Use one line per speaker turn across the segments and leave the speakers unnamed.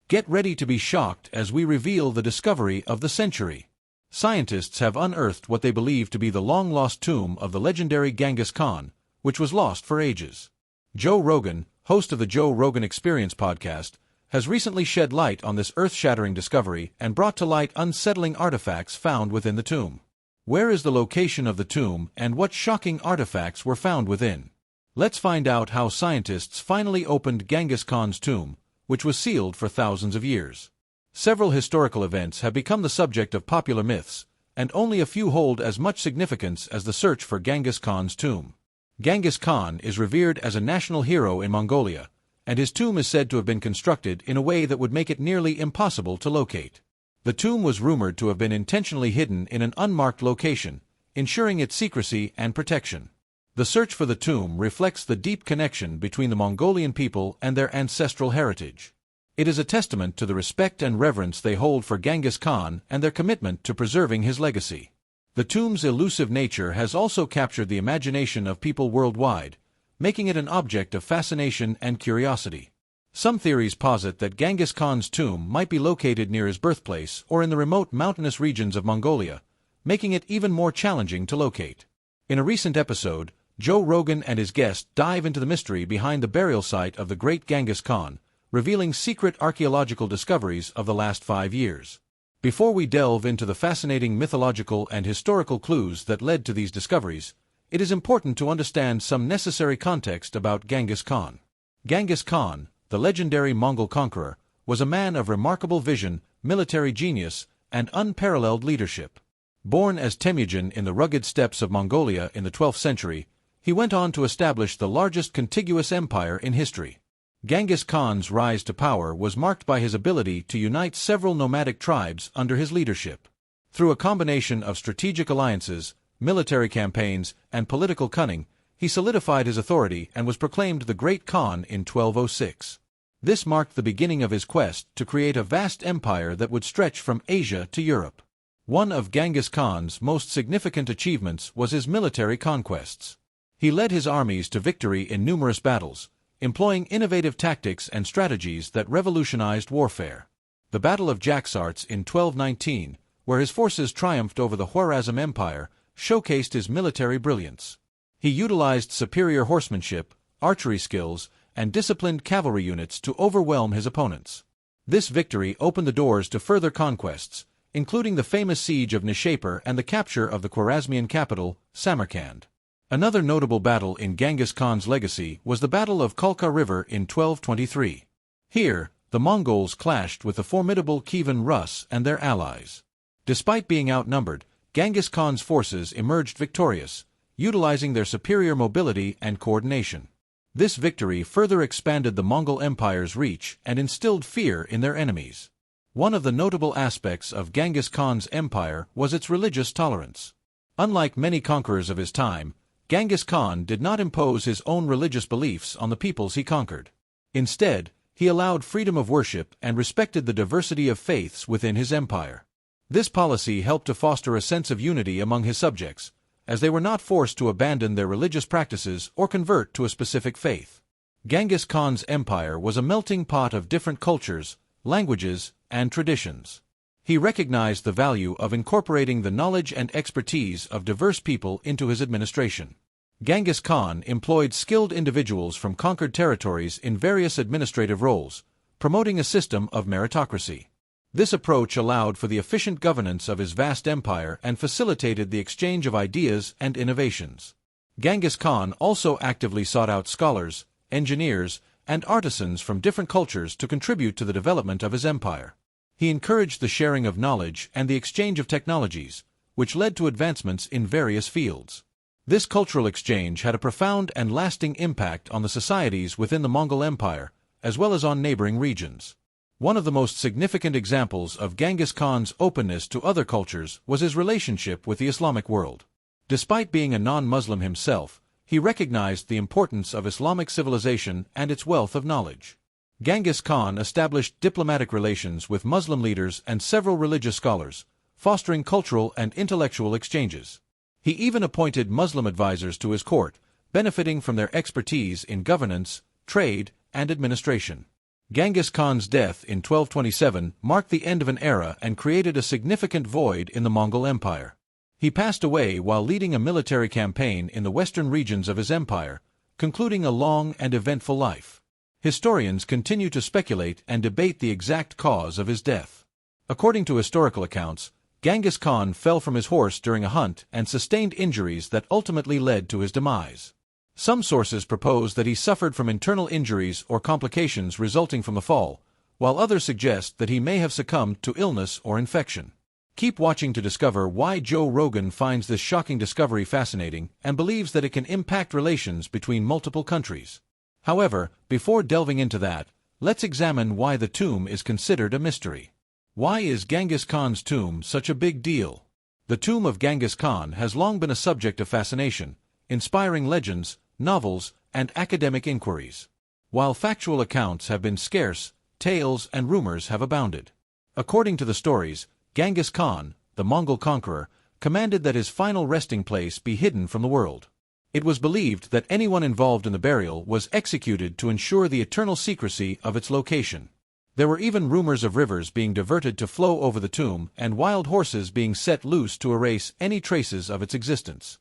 Get ready to be shocked as we reveal the discovery of the century. Scientists have unearthed what they believe to be the long-lost tomb of the legendary Genghis Khan, which was lost for ages. Joe Rogan, host of the Joe Rogan Experience podcast, has recently shed light on this earth-shattering discovery and brought to light unsettling artifacts found within the tomb. Where is the location of the tomb and what shocking artifacts were found within? Let's find out how scientists finally opened Genghis Khan's tomb, which was sealed for thousands of years. Several historical events have become the subject of popular myths, and only a few hold as much significance as the search for Genghis Khan's tomb. Genghis Khan is revered as a national hero in Mongolia, and his tomb is said to have been constructed in a way that would make it nearly impossible to locate. The tomb was rumored to have been intentionally hidden in an unmarked location, ensuring its secrecy and protection. The search for the tomb reflects the deep connection between the Mongolian people and their ancestral heritage. It is a testament to the respect and reverence they hold for Genghis Khan and their commitment to preserving his legacy. The tomb's elusive nature has also captured the imagination of people worldwide, making it an object of fascination and curiosity. Some theories posit that Genghis Khan's tomb might be located near his birthplace or in the remote mountainous regions of Mongolia, making it even more challenging to locate. In a recent episode, Joe Rogan and his guest dive into the mystery behind the burial site of the great Genghis Khan, revealing secret archaeological discoveries of the last 5 years. Before we delve into the fascinating mythological and historical clues that led to these discoveries, it is important to understand some necessary context about Genghis Khan. Genghis Khan, the legendary Mongol conqueror, was a man of remarkable vision, military genius, and unparalleled leadership. Born as Temujin in the rugged steppes of Mongolia in the 12th century, he went on to establish the largest contiguous empire in history. Genghis Khan's rise to power was marked by his ability to unite several nomadic tribes under his leadership. Through a combination of strategic alliances, military campaigns, and political cunning, he solidified his authority and was proclaimed the Great Khan in 1206. This marked the beginning of his quest to create a vast empire that would stretch from Asia to Europe. One of Genghis Khan's most significant achievements was his military conquests. He led his armies to victory in numerous battles, employing innovative tactics and strategies that revolutionized warfare. The Battle of Jaxartes in 1219, where his forces triumphed over the Khwarezm Empire, showcased his military brilliance. He utilized superior horsemanship, archery skills, and disciplined cavalry units to overwhelm his opponents. This victory opened the doors to further conquests, including the famous siege of Nishapur and the capture of the Khwarezmian capital, Samarkand. Another notable battle in Genghis Khan's legacy was the Battle of Khalkha River in 1223. Here, the Mongols clashed with the formidable Kievan Rus and their allies. Despite being outnumbered, Genghis Khan's forces emerged victorious, utilizing their superior mobility and coordination. This victory further expanded the Mongol Empire's reach and instilled fear in their enemies. One of the notable aspects of Genghis Khan's empire was its religious tolerance. Unlike many conquerors of his time, Genghis Khan did not impose his own religious beliefs on the peoples he conquered. Instead, he allowed freedom of worship and respected the diversity of faiths within his empire. This policy helped to foster a sense of unity among his subjects, as they were not forced to abandon their religious practices or convert to a specific faith. Genghis Khan's empire was a melting pot of different cultures, languages, and traditions. He recognized the value of incorporating the knowledge and expertise of diverse people into his administration. Genghis Khan employed skilled individuals from conquered territories in various administrative roles, promoting a system of meritocracy. This approach allowed for the efficient governance of his vast empire and facilitated the exchange of ideas and innovations. Genghis Khan also actively sought out scholars, engineers, and artisans from different cultures to contribute to the development of his empire. He encouraged the sharing of knowledge and the exchange of technologies, which led to advancements in various fields. This cultural exchange had a profound and lasting impact on the societies within the Mongol Empire, as well as on neighboring regions. One of the most significant examples of Genghis Khan's openness to other cultures was his relationship with the Islamic world. Despite being a non-Muslim himself, he recognized the importance of Islamic civilization and its wealth of knowledge. Genghis Khan established diplomatic relations with Muslim leaders and several religious scholars, fostering cultural and intellectual exchanges. He even appointed Muslim advisors to his court, benefiting from their expertise in governance, trade, and administration. Genghis Khan's death in 1227 marked the end of an era and created a significant void in the Mongol Empire. He passed away while leading a military campaign in the western regions of his empire, concluding a long and eventful life. Historians continue to speculate and debate the exact cause of his death. According to historical accounts, Genghis Khan fell from his horse during a hunt and sustained injuries that ultimately led to his demise. Some sources propose that he suffered from internal injuries or complications resulting from the fall, while others suggest that he may have succumbed to illness or infection. Keep watching to discover why Joe Rogan finds this shocking discovery fascinating and believes that it can impact relations between multiple countries. However, before delving into that, let's examine why the tomb is considered a mystery. Why is Genghis Khan's tomb such a big deal? The tomb of Genghis Khan has long been a subject of fascination, inspiring legends, novels, and academic inquiries. While factual accounts have been scarce, tales and rumors have abounded. According to the stories, Genghis Khan, the Mongol conqueror, commanded that his final resting place be hidden from the world. It was believed that anyone involved in the burial was executed to ensure the eternal secrecy of its location. There were even rumors of rivers being diverted to flow over the tomb and wild horses being set loose to erase any traces of its existence.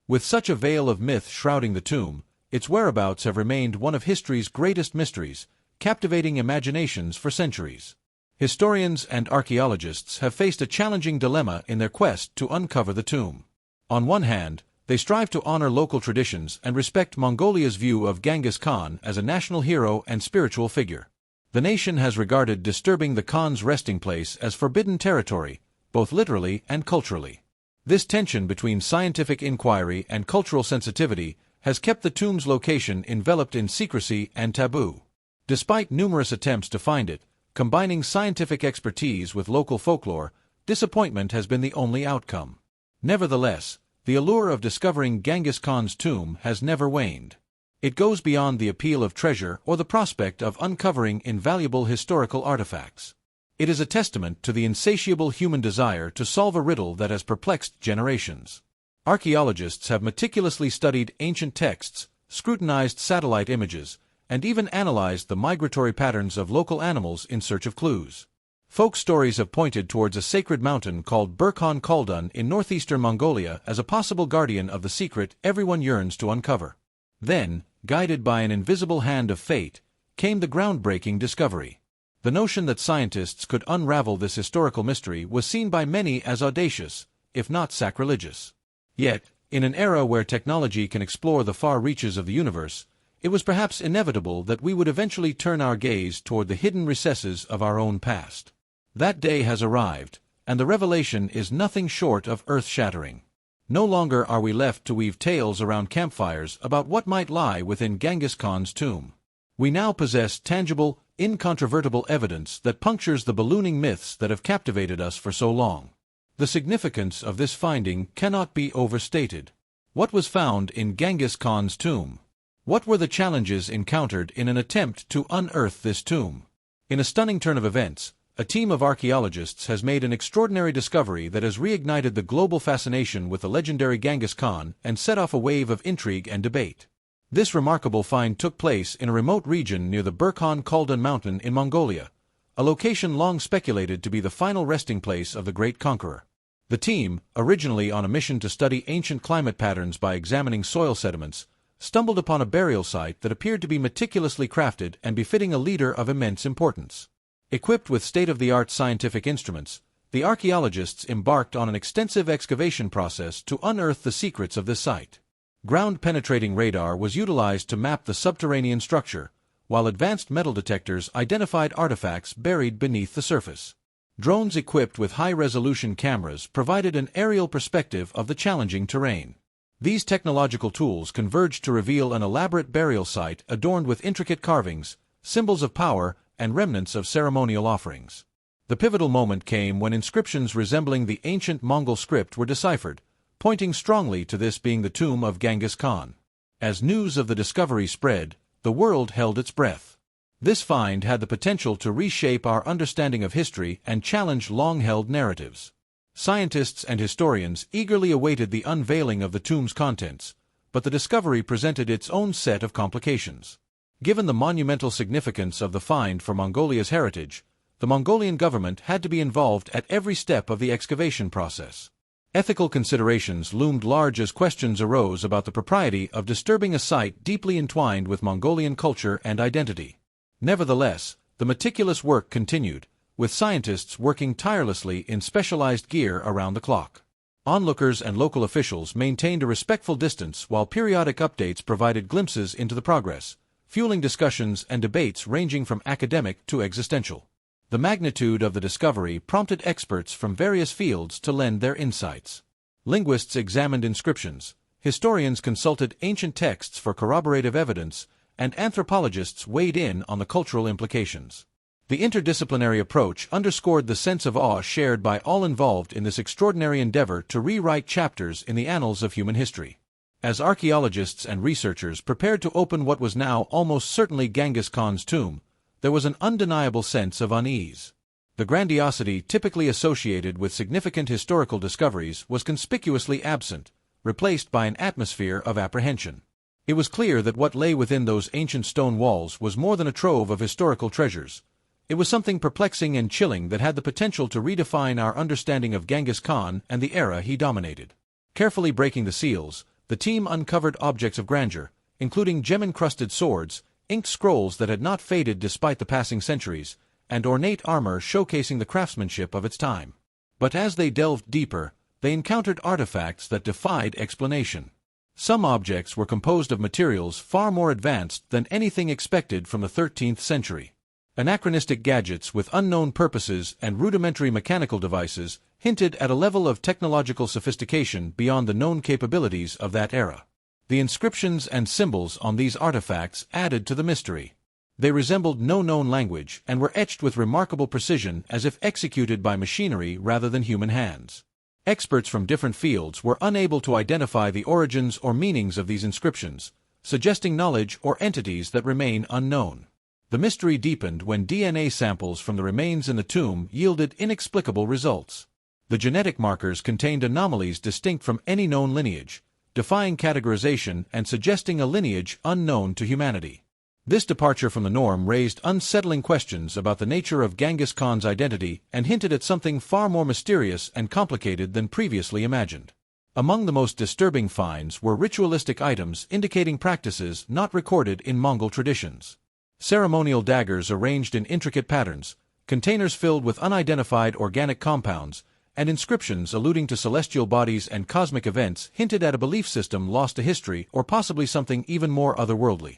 With such a veil of myth shrouding the tomb, its whereabouts have remained one of history's greatest mysteries, captivating imaginations for centuries. Historians and archaeologists have faced a challenging dilemma in their quest to uncover the tomb. On one hand, they strive to honor local traditions and respect Mongolia's view of Genghis Khan as a national hero and spiritual figure. The nation has regarded disturbing the Khan's resting place as forbidden territory, both literally and culturally. This tension between scientific inquiry and cultural sensitivity has kept the tomb's location enveloped in secrecy and taboo. Despite numerous attempts to find it, combining scientific expertise with local folklore, disappointment has been the only outcome. Nevertheless, the allure of discovering Genghis Khan's tomb has never waned. It goes beyond the appeal of treasure or the prospect of uncovering invaluable historical artifacts. It is a testament to the insatiable human desire to solve a riddle that has perplexed generations. Archaeologists have meticulously studied ancient texts, scrutinized satellite images, and even analyzed the migratory patterns of local animals in search of clues. Folk stories have pointed towards a sacred mountain called Burkhan Khaldun in northeastern Mongolia as a possible guardian of the secret everyone yearns to uncover. Then, guided by an invisible hand of fate, came the groundbreaking discovery. The notion that scientists could unravel this historical mystery was seen by many as audacious, if not sacrilegious. Yet, in an era where technology can explore the far reaches of the universe, it was perhaps inevitable that we would eventually turn our gaze toward the hidden recesses of our own past. That day has arrived, and the revelation is nothing short of earth-shattering. No longer are we left to weave tales around campfires about what might lie within Genghis Khan's tomb. We now possess tangible, incontrovertible evidence that punctures the ballooning myths that have captivated us for so long. The significance of this finding cannot be overstated. What was found in Genghis Khan's tomb? What were the challenges encountered in an attempt to unearth this tomb? In a stunning turn of events, a team of archaeologists has made an extraordinary discovery that has reignited the global fascination with the legendary Genghis Khan and set off a wave of intrigue and debate. This remarkable find took place in a remote region near the Burkhan Khaldun mountain in Mongolia, a location long speculated to be the final resting place of the great conqueror. The team, originally on a mission to study ancient climate patterns by examining soil sediments, stumbled upon a burial site that appeared to be meticulously crafted and befitting a leader of immense importance. Equipped with state-of-the-art scientific instruments, the archaeologists embarked on an extensive excavation process to unearth the secrets of this site. Ground-penetrating radar was utilized to map the subterranean structure, while advanced metal detectors identified artifacts buried beneath the surface. Drones equipped with high-resolution cameras provided an aerial perspective of the challenging terrain. These technological tools converged to reveal an elaborate burial site adorned with intricate carvings, symbols of power, and remnants of ceremonial offerings. The pivotal moment came when inscriptions resembling the ancient Mongol script were deciphered, pointing strongly to this being the tomb of Genghis Khan. As news of the discovery spread, the world held its breath. This find had the potential to reshape our understanding of history and challenge long-held narratives. Scientists and historians eagerly awaited the unveiling of the tomb's contents, but the discovery presented its own set of complications. Given the monumental significance of the find for Mongolia's heritage, the Mongolian government had to be involved at every step of the excavation process. Ethical considerations loomed large as questions arose about the propriety of disturbing a site deeply entwined with Mongolian culture and identity. Nevertheless, the meticulous work continued, with scientists working tirelessly in specialized gear around the clock. Onlookers and local officials maintained a respectful distance while periodic updates provided glimpses into the progress, fueling discussions and debates ranging from academic to existential. The magnitude of the discovery prompted experts from various fields to lend their insights. Linguists examined inscriptions, historians consulted ancient texts for corroborative evidence, and anthropologists weighed in on the cultural implications. The interdisciplinary approach underscored the sense of awe shared by all involved in this extraordinary endeavor to rewrite chapters in the annals of human history. As archaeologists and researchers prepared to open what was now almost certainly Genghis Khan's tomb, there was an undeniable sense of unease. The grandiosity typically associated with significant historical discoveries was conspicuously absent, replaced by an atmosphere of apprehension. It was clear that what lay within those ancient stone walls was more than a trove of historical treasures. It was something perplexing and chilling that had the potential to redefine our understanding of Genghis Khan and the era he dominated. Carefully breaking the seals, the team uncovered objects of grandeur, including gem-encrusted swords, inked scrolls that had not faded despite the passing centuries, and ornate armor showcasing the craftsmanship of its time. But as they delved deeper, they encountered artifacts that defied explanation. Some objects were composed of materials far more advanced than anything expected from the 13th century. Anachronistic gadgets with unknown purposes and rudimentary mechanical devices hinted at a level of technological sophistication beyond the known capabilities of that era. The inscriptions and symbols on these artifacts added to the mystery. They resembled no known language and were etched with remarkable precision as if executed by machinery rather than human hands. Experts from different fields were unable to identify the origins or meanings of these inscriptions, suggesting knowledge or entities that remain unknown. The mystery deepened when DNA samples from the remains in the tomb yielded inexplicable results. The genetic markers contained anomalies distinct from any known lineage, defying categorization and suggesting a lineage unknown to humanity. This departure from the norm raised unsettling questions about the nature of Genghis Khan's identity and hinted at something far more mysterious and complicated than previously imagined. Among the most disturbing finds were ritualistic items indicating practices not recorded in Mongol traditions. Ceremonial daggers arranged in intricate patterns, containers filled with unidentified organic compounds, and inscriptions alluding to celestial bodies and cosmic events hinted at a belief system lost to history or possibly something even more otherworldly.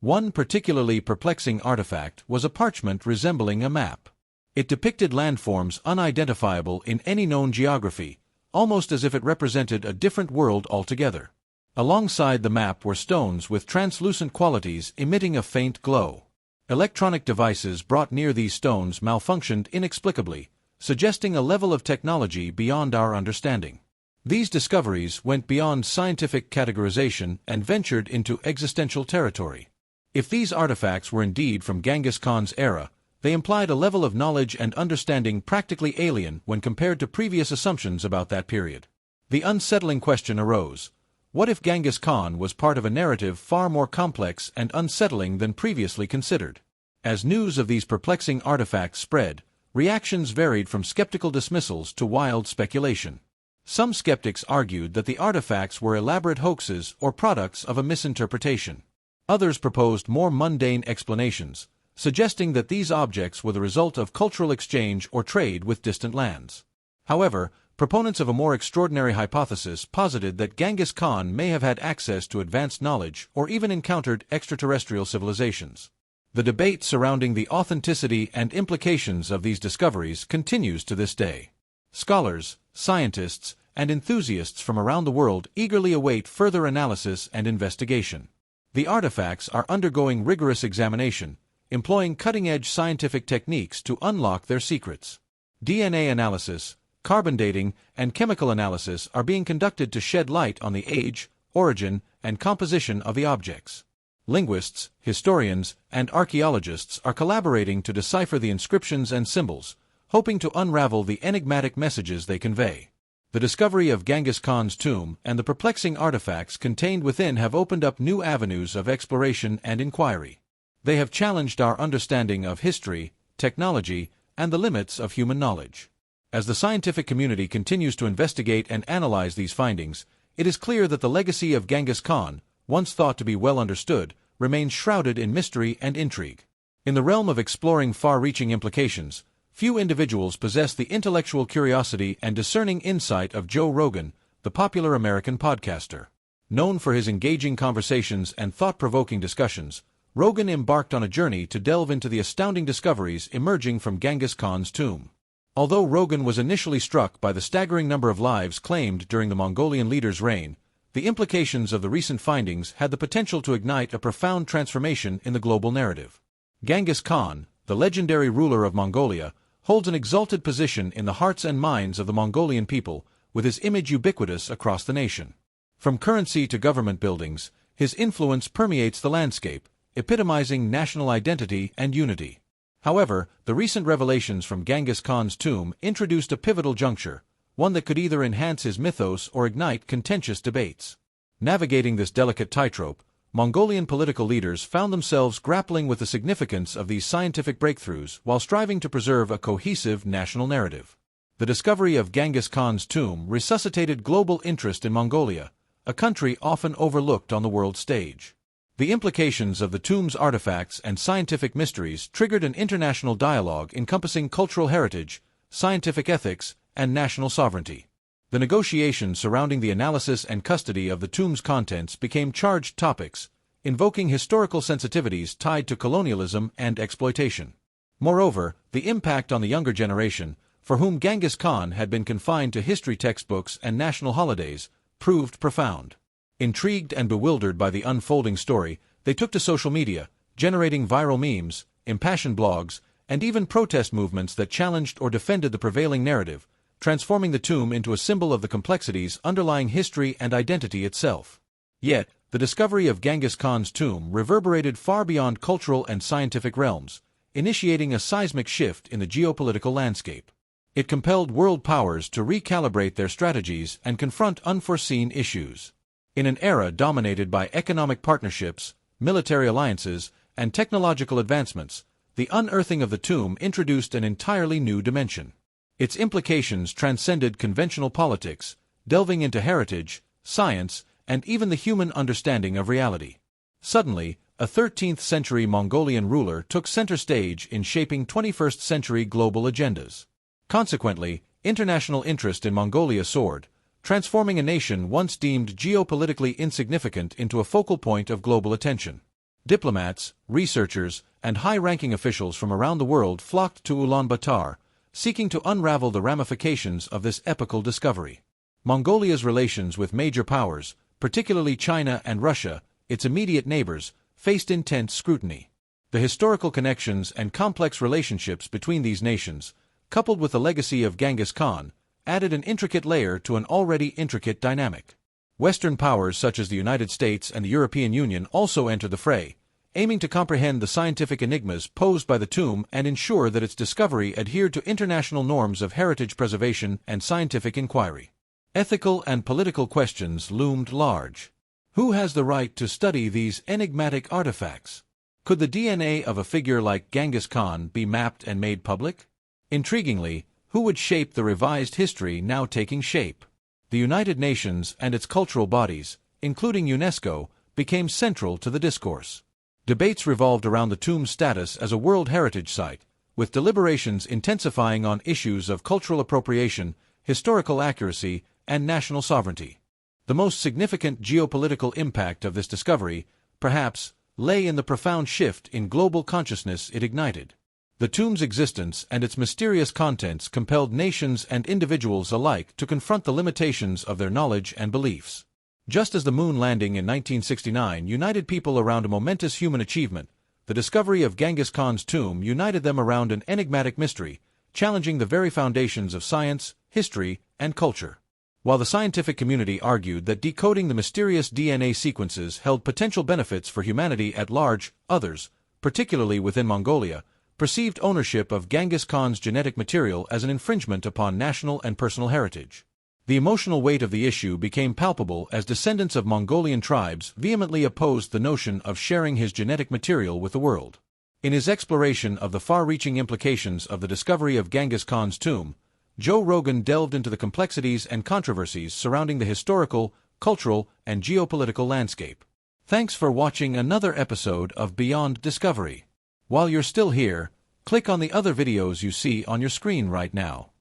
One particularly perplexing artifact was a parchment resembling a map. It depicted landforms unidentifiable in any known geography, almost as if it represented a different world altogether. Alongside the map were stones with translucent qualities emitting a faint glow. Electronic devices brought near these stones malfunctioned inexplicably, suggesting a level of technology beyond our understanding. These discoveries went beyond scientific categorization and ventured into existential territory. If these artifacts were indeed from Genghis Khan's era, they implied a level of knowledge and understanding practically alien when compared to previous assumptions about that period. The unsettling question arose: what if Genghis Khan was part of a narrative far more complex and unsettling than previously considered? As news of these perplexing artifacts spread, reactions varied from skeptical dismissals to wild speculation. Some skeptics argued that the artifacts were elaborate hoaxes or products of a misinterpretation. Others proposed more mundane explanations, suggesting that these objects were the result of cultural exchange or trade with distant lands. However, proponents of a more extraordinary hypothesis posited that Genghis Khan may have had access to advanced knowledge or even encountered extraterrestrial civilizations. The debate surrounding the authenticity and implications of these discoveries continues to this day. Scholars, scientists, and enthusiasts from around the world eagerly await further analysis and investigation. The artifacts are undergoing rigorous examination, employing cutting-edge scientific techniques to unlock their secrets. DNA analysis, carbon dating, and chemical analysis are being conducted to shed light on the age, origin, and composition of the objects. Linguists, historians, and archaeologists are collaborating to decipher the inscriptions and symbols, hoping to unravel the enigmatic messages they convey. The discovery of Genghis Khan's tomb and the perplexing artifacts contained within have opened up new avenues of exploration and inquiry. They have challenged our understanding of history, technology, and the limits of human knowledge. As the scientific community continues to investigate and analyze these findings, it is clear that the legacy of Genghis Khan, once thought to be well understood, remains shrouded in mystery and intrigue. In the realm of exploring far-reaching implications, few individuals possess the intellectual curiosity and discerning insight of Joe Rogan, the popular American podcaster. Known for his engaging conversations and thought-provoking discussions, Rogan embarked on a journey to delve into the astounding discoveries emerging from Genghis Khan's tomb. Although Rogan was initially struck by the staggering number of lives claimed during the Mongolian leader's reign, the implications of the recent findings had the potential to ignite a profound transformation in the global narrative. Genghis Khan, the legendary ruler of Mongolia, holds an exalted position in the hearts and minds of the Mongolian people, with his image ubiquitous across the nation. From currency to government buildings, his influence permeates the landscape, epitomizing national identity and unity. However, the recent revelations from Genghis Khan's tomb introduced a pivotal juncture, one that could either enhance his mythos or ignite contentious debates. Navigating this delicate tightrope, Mongolian political leaders found themselves grappling with the significance of these scientific breakthroughs while striving to preserve a cohesive national narrative. The discovery of Genghis Khan's tomb resuscitated global interest in Mongolia, a country often overlooked on the world stage. The implications of the tomb's artifacts and scientific mysteries triggered an international dialogue encompassing cultural heritage, scientific ethics, and national sovereignty. The negotiations surrounding the analysis and custody of the tomb's contents became charged topics, invoking historical sensitivities tied to colonialism and exploitation. Moreover, the impact on the younger generation, for whom Genghis Khan had been confined to history textbooks and national holidays, proved profound. Intrigued and bewildered by the unfolding story, they took to social media, generating viral memes, impassioned blogs, and even protest movements that challenged or defended the prevailing narrative, transforming the tomb into a symbol of the complexities underlying history and identity itself. Yet, the discovery of Genghis Khan's tomb reverberated far beyond cultural and scientific realms, initiating a seismic shift in the geopolitical landscape. It compelled world powers to recalibrate their strategies and confront unforeseen issues. In an era dominated by economic partnerships, military alliances, and technological advancements, the unearthing of the tomb introduced an entirely new dimension. Its implications transcended conventional politics, delving into heritage, science, and even the human understanding of reality. Suddenly, a 13th-century Mongolian ruler took center stage in shaping 21st-century global agendas. Consequently, international interest in Mongolia soared, transforming a nation once deemed geopolitically insignificant into a focal point of global attention. Diplomats, researchers, and high-ranking officials from around the world flocked to Ulaanbaatar, seeking to unravel the ramifications of this epochal discovery. Mongolia's relations with major powers, particularly China and Russia, its immediate neighbors, faced intense scrutiny. The historical connections and complex relationships between these nations, coupled with the legacy of Genghis Khan, added an intricate layer to an already intricate dynamic. Western powers such as the United States and the European Union also entered the fray, aiming to comprehend the scientific enigmas posed by the tomb and ensure that its discovery adhered to international norms of heritage preservation and scientific inquiry. Ethical and political questions loomed large. Who has the right to study these enigmatic artifacts? Could the DNA of a figure like Genghis Khan be mapped and made public? Intriguingly, who would shape the revised history now taking shape? The United Nations and its cultural bodies, including UNESCO, became central to the discourse. Debates revolved around the tomb's status as a World Heritage Site, with deliberations intensifying on issues of cultural appropriation, historical accuracy, and national sovereignty. The most significant geopolitical impact of this discovery, perhaps, lay in the profound shift in global consciousness it ignited. The tomb's existence and its mysterious contents compelled nations and individuals alike to confront the limitations of their knowledge and beliefs. Just as the moon landing in 1969 united people around a momentous human achievement, the discovery of Genghis Khan's tomb united them around an enigmatic mystery, challenging the very foundations of science, history, and culture. While the scientific community argued that decoding the mysterious DNA sequences held potential benefits for humanity at large, others, particularly within Mongolia, perceived ownership of Genghis Khan's genetic material as an infringement upon national and personal heritage. The emotional weight of the issue became palpable as descendants of Mongolian tribes vehemently opposed the notion of sharing his genetic material with the world. In his exploration of the far-reaching implications of the discovery of Genghis Khan's tomb, Joe Rogan delved into the complexities and controversies surrounding the historical, cultural, and geopolitical landscape. Thanks for watching another episode of Beyond Discovery. While you're still here, click on the other videos you see on your screen right now.